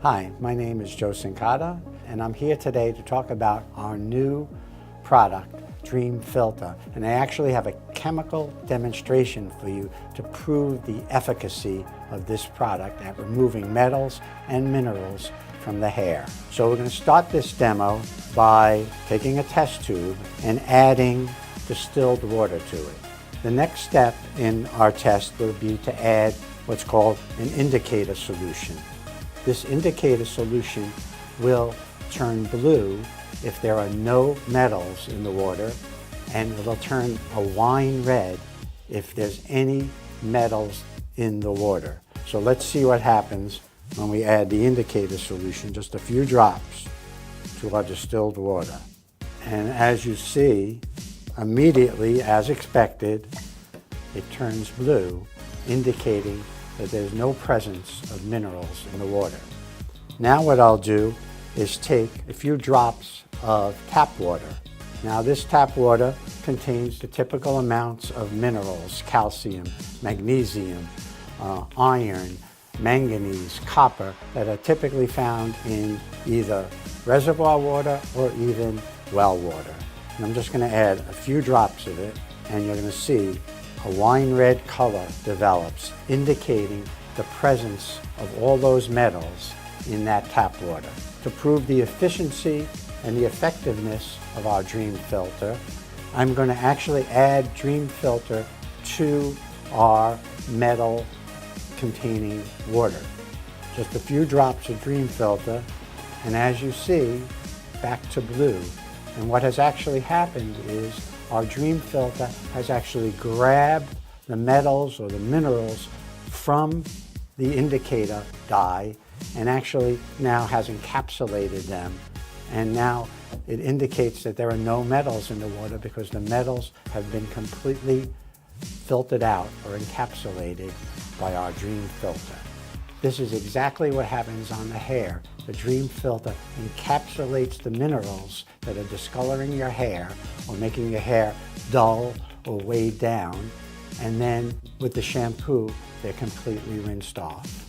Hi, my name is Joe Sincata, and I'm here today to talk about our new product, Dream Filter. And I actually have a chemical demonstration for you to prove the efficacy of this product at removing metals and minerals from the hair. So we're going to start this demo by taking a test tube and adding distilled water to it. The next step in our test will be to add what's called an indicator solution. This indicator solution will turn blue if there are no metals in the water, and it'll turn a wine red if there's any metals in the water. So let's see what happens when we add the indicator solution, just a few drops, to our distilled water. And as you see, immediately, as expected, it turns blue, indicating that there's no presence of minerals in the water. Now what I'll do is take a few drops of tap water. Now this tap water contains the typical amounts of minerals: calcium, magnesium, iron, manganese, copper, that are typically found in either reservoir water or even well water. And I'm just going to add a few drops of it, and you're going to see a wine red color develops, indicating the presence of all those metals in that tap water. To prove the efficiency and the effectiveness of our Dream Filter, I'm going to actually add Dream Filter to our metal containing water. Just a few drops of Dream Filter, and as you see, back to blue. And what has actually happened is our Dream Filter has actually grabbed the metals or the minerals from the indicator dye and actually now has encapsulated them. And now it indicates that there are no metals in the water because the metals have been completely filtered out or encapsulated by our Dream Filter. This is exactly what happens on the hair. The Dream Filter encapsulates the minerals that are discoloring your hair or making your hair dull or weighed down, and then with the shampoo, they're completely rinsed off.